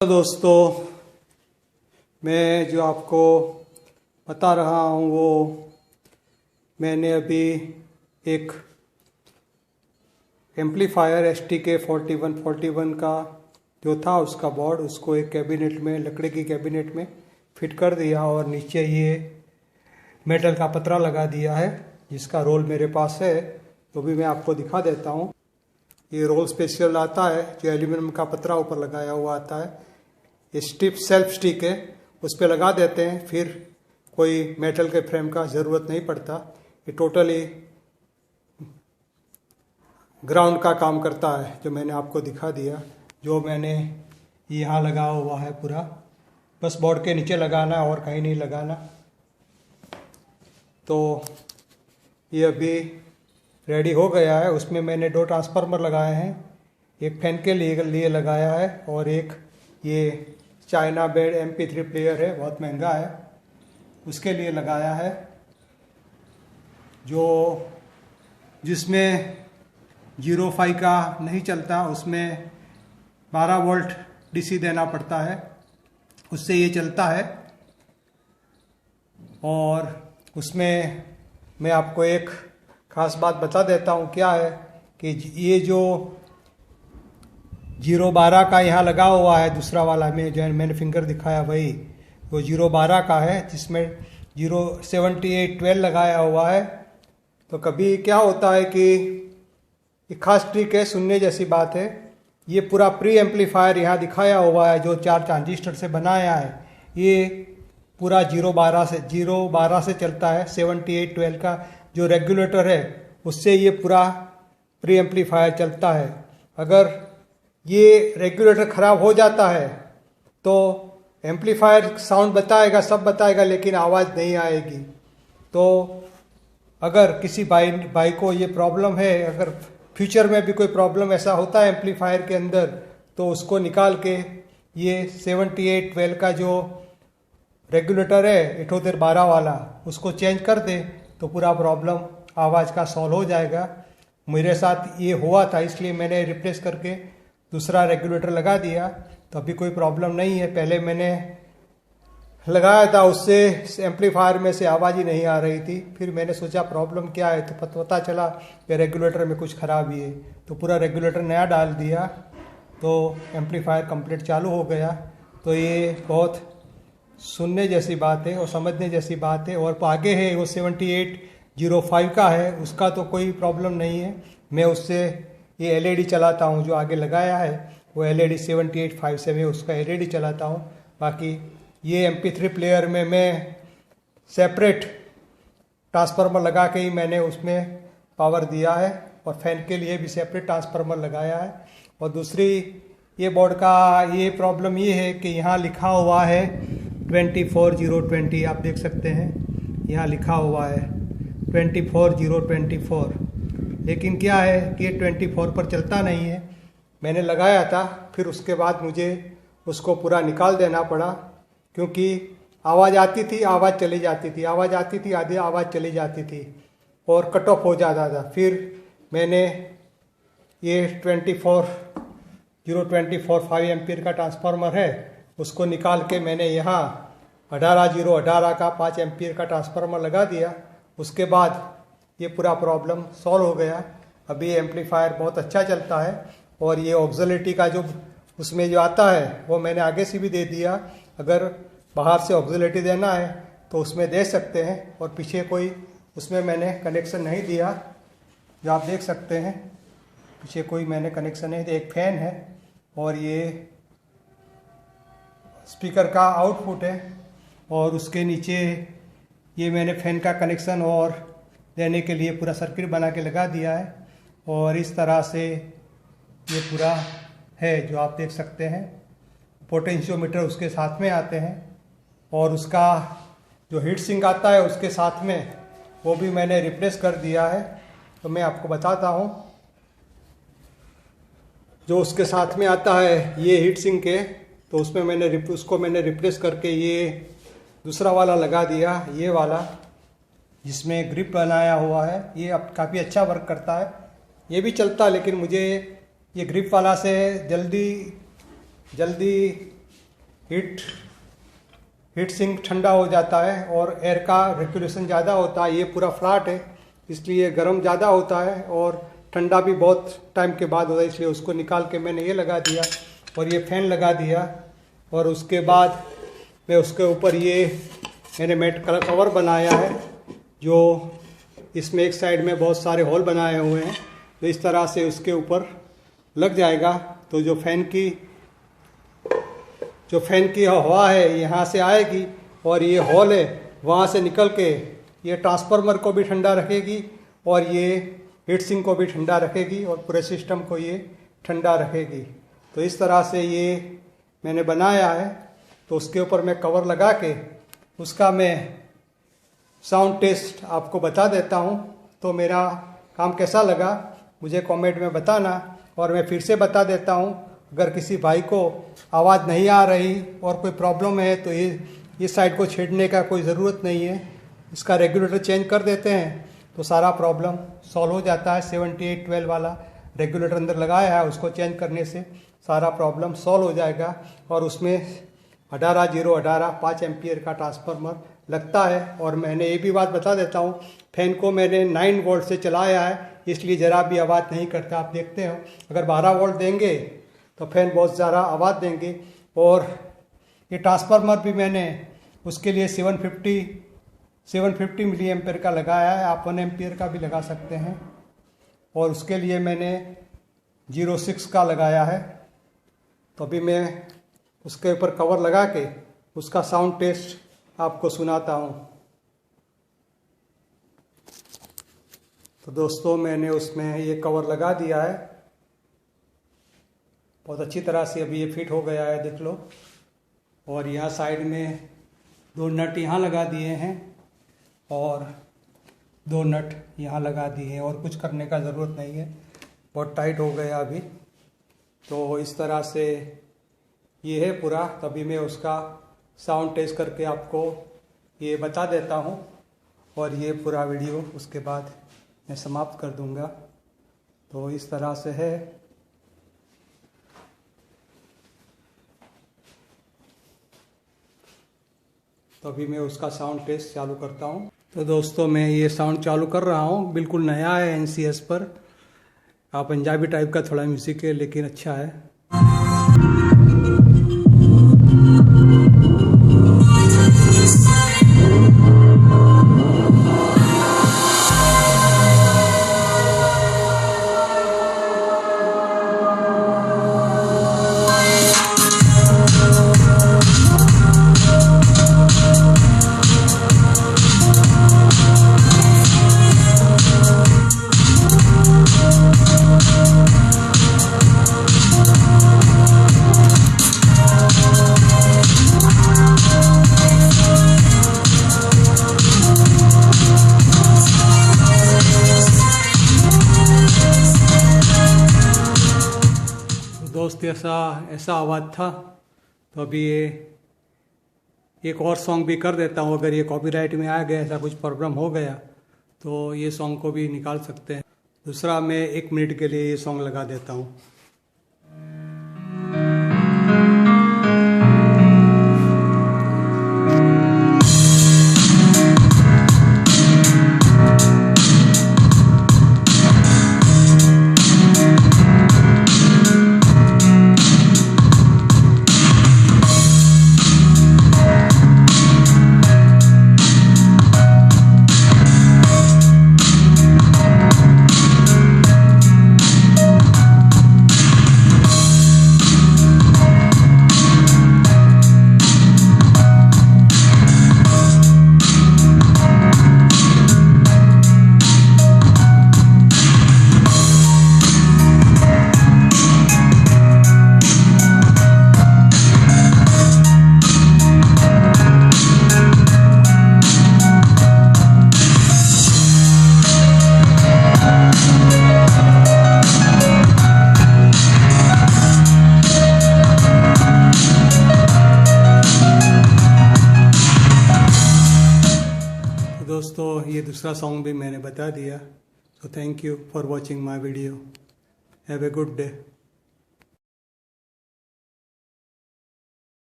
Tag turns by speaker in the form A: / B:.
A: तो दोस्तों, मैं जो आपको बता रहा हूँ वो मैंने अभी एक एम्पलीफायर STK4141 का जो था उसका बोर्ड, उसको एक कैबिनेट में, लकड़ी की कैबिनेट में फिट कर दिया और नीचे ये मेटल का पतरा लगा दिया है जिसका रोल मेरे पास है। तो भी मैं आपको दिखा देता हूँ। ये रोल स्पेशल आता है जो एल्यूमिनियम का पतरा ऊपर लगाया हुआ आता है। ये स्टिप सेल्फ स्टिक है, उस पर लगा देते हैं, फिर कोई मेटल के फ्रेम का ज़रूरत नहीं पड़ता। ये टोटली ग्राउंड का काम करता है जो मैंने आपको दिखा दिया। जो मैंने यहाँ लगा हुआ है पूरा, बस बोर्ड के नीचे लगाना और कहीं नहीं लगाना। तो ये अभी रेडी हो गया है। उसमें मैंने 2 ट्रांसफार्मर लगाए हैं, एक फैन के लिए लगाया है और एक ये चाइना बेड MP3 प्लेयर है, बहुत महंगा है, उसके लिए लगाया है। जिसमें 0.5 का नहीं चलता, उसमें 12 वोल्ट DC देना पड़ता है, उससे ये चलता है। और उसमें मैं आपको एक खास बात बता देता हूँ, क्या है कि ये जो 0.12 का यहाँ लगा हुआ है, दूसरा वाला में जो मैंने फिंगर दिखाया वही, वो 0.12 का है, जिसमें 0.7812 लगाया हुआ है। तो कभी क्या होता है कि ये खास ट्रिक है, सुनने जैसी बात है। ये पूरा प्री एम्पलीफायर यहाँ दिखाया हुआ है जो 4 ट्रांजिस्टर से बनाया है। ये पूरा 0.12 से चलता है। 7812 का जो रेगुलेटर है उससे ये पूरा प्री एम्पलीफायर चलता है। अगर ये रेगुलेटर ख़राब हो जाता है तो एम्पलीफायर साउंड बताएगा, सब बताएगा, लेकिन आवाज़ नहीं आएगी। तो अगर किसी भाई को ये प्रॉब्लम है, अगर फ्यूचर में भी कोई प्रॉब्लम ऐसा होता है एम्पलीफायर के अंदर, तो उसको निकाल के ये 7812 का जो रेगुलेटर है 7812 वाला, उसको चेंज कर दे तो पूरा प्रॉब्लम आवाज़ का सॉल्व हो जाएगा। मेरे साथ ये हुआ था, इसलिए मैंने रिप्लेस करके दूसरा रेगुलेटर लगा दिया। तो अभी कोई प्रॉब्लम नहीं है। पहले मैंने लगाया था, उससे एम्पलीफायर में से आवाज़ ही नहीं आ रही थी। फिर मैंने सोचा प्रॉब्लम क्या है, तो पता चला कि रेगुलेटर में कुछ खराबी है। तो पूरा रेगुलेटर नया डाल दिया तो एम्पलीफायर कंप्लीट चालू हो गया। तो ये बहुत सुनने जैसी बात है और समझने जैसी बात है। और आगे है वो 7805 का है, उसका तो कोई प्रॉब्लम नहीं है। मैं उससे ये LED चलाता हूँ, जो आगे लगाया है वो LED 7857 है, उसका LED चलाता हूँ। बाकी ये MP3 प्लेयर में मैं सेपरेट ट्रांसफार्मर लगा के ही मैंने उसमें पावर दिया है, और फैन के लिए भी सेपरेट ट्रांसफार्मर लगाया है। और दूसरी ये बोर्ड का ये प्रॉब्लम ये है कि यहाँ लिखा हुआ है 24020, आप देख सकते हैं यहाँ लिखा हुआ है 24024, लेकिन क्या है कि ये 24 पर चलता नहीं है। मैंने लगाया था, फिर उसके बाद मुझे उसको पूरा निकाल देना पड़ा, क्योंकि आवाज़ आती थी, आवाज़ चली जाती थी, आवाज़ आती थी, आधी आवाज़ चली जाती थी और कट ऑफ हो जाता था। फिर मैंने ये 0.24 एम्पीयर का ट्रांसफार्मर है, उसको निकाल के मैंने यहाँ 18018 का 5 एम्पीयर का ट्रांसफार्मर लगा दिया। उसके बाद ये पूरा प्रॉब्लम सॉल्व हो गया। अभी एम्पलीफायर बहुत अच्छा चलता है। और ये ऑक्सिलरी का जो उसमें जो आता है वो मैंने आगे से भी दे दिया। अगर बाहर से ऑक्सिलरी देना है तो उसमें दे सकते हैं। और पीछे कोई उसमें मैंने कनेक्शन नहीं दिया, जो आप देख सकते हैं पीछे कोई मैंने कनेक्शन नहीं दिया। एक फैन है और ये स्पीकर का आउटपुट है, और उसके नीचे ये मैंने फैन का कनेक्शन और देने के लिए पूरा सर्किट बना के लगा दिया है। और इस तरह से ये पूरा है जो आप देख सकते हैं। पोटेंशियोमीटर उसके साथ में आते हैं, और उसका जो हीट सिंक आता है उसके साथ में वो भी मैंने रिप्लेस कर दिया है। तो मैं आपको बताता हूँ, जो उसके साथ में आता है ये हीट सिंक है, तो उसमें उसको मैंने रिप्लेस करके ये दूसरा वाला लगा दिया, ये वाला जिसमें ग्रिप बनाया हुआ है। ये अब काफ़ी अच्छा वर्क करता है। ये भी चलता, लेकिन मुझे ये ग्रिप वाला से जल्दी हीट सिंक ठंडा हो जाता है और एयर का रेगुलेशन ज़्यादा होता है। ये पूरा फ्लैट है इसलिए गर्म ज़्यादा होता है और ठंडा भी बहुत टाइम के बाद होता है, इसलिए उसको निकाल के मैंने ये लगा दिया और ये फैन लगा दिया। और उसके बाद मैं उसके ऊपर ये मैंने मैट कवर बनाया है, जो इसमें एक साइड में बहुत सारे होल बनाए हुए हैं, तो इस तरह से उसके ऊपर लग जाएगा। तो जो फैन की हवा है यहाँ से आएगी और ये हॉल है वहाँ से निकल के ये ट्रांसफार्मर को भी ठंडा रखेगी और ये हीट सिंक को भी ठंडा रखेगी और पूरे सिस्टम को ये ठंडा रखेगी। तो इस तरह से ये मैंने बनाया है। तो उसके ऊपर मैं कवर लगा के उसका मैं साउंड टेस्ट आपको बता देता हूँ। तो मेरा काम कैसा लगा मुझे कमेंट में बताना। और मैं फिर से बता देता हूँ, अगर किसी भाई को आवाज़ नहीं आ रही और कोई प्रॉब्लम है तो ये साइड को छेड़ने का कोई ज़रूरत नहीं है, इसका रेगुलेटर चेंज कर देते हैं तो सारा प्रॉब्लम सॉल्व हो जाता है। 7812 वाला रेगुलेटर अंदर लगाया है, उसको चेंज करने से सारा प्रॉब्लम सॉल्व हो जाएगा। और उसमें 18018 5 एम्पियर का ट्रांसफार्मर लगता है। और मैंने ये भी बात बता देता हूँ, फैन को मैंने 9 वोल्ट से चलाया है इसलिए ज़रा भी आवाज़ नहीं करता। आप देखते हो अगर 12 वोल्ट देंगे तो फैन बहुत ज़्यादा आवाज़ देंगे। और ये ट्रांसफार्मर भी मैंने उसके लिए 750 मिली एम्पियर का लगाया है, आप 1 एम्पियर का भी लगा सकते हैं। और उसके लिए मैंने 06 का लगाया है। तो अभी मैं उसके ऊपर कवर लगा के उसका साउंड टेस्ट आपको सुनाता हूँ। तो दोस्तों मैंने उसमें ये कवर लगा दिया है, बहुत अच्छी तरह से अभी ये फिट हो गया है, देख लो। और यहाँ साइड में 2 नट यहाँ लगा दिए हैं और 2 नट यहाँ लगा दिए हैं और कुछ करने का ज़रूरत नहीं है, बहुत टाइट हो गया अभी। तो इस तरह से ये है पूरा। तभी मैं उसका साउंड टेस्ट करके आपको ये बता देता हूँ और ये पूरा वीडियो उसके बाद मैं समाप्त कर दूँगा। तो इस तरह से है। तो अभी मैं उसका साउंड टेस्ट चालू करता हूँ। तो दोस्तों मैं ये साउंड चालू कर रहा हूँ, बिल्कुल नया है NCS पर। पंजाबी टाइप का थोड़ा म्यूज़िक है लेकिन अच्छा है। दोस्त ऐसा आवाज़ था। तो अभी ये एक और सॉन्ग भी कर देता हूँ, अगर ये कॉपीराइट में आ गया, ऐसा कुछ प्रॉब्लम हो गया तो ये सॉन्ग को भी निकाल सकते हैं। दूसरा मैं 1 मिनट के लिए ये सॉन्ग लगा देता हूँ। दोस्तों ये दूसरा सॉन्ग भी मैंने बता दिया। So thank you for watching my video. Have a good day.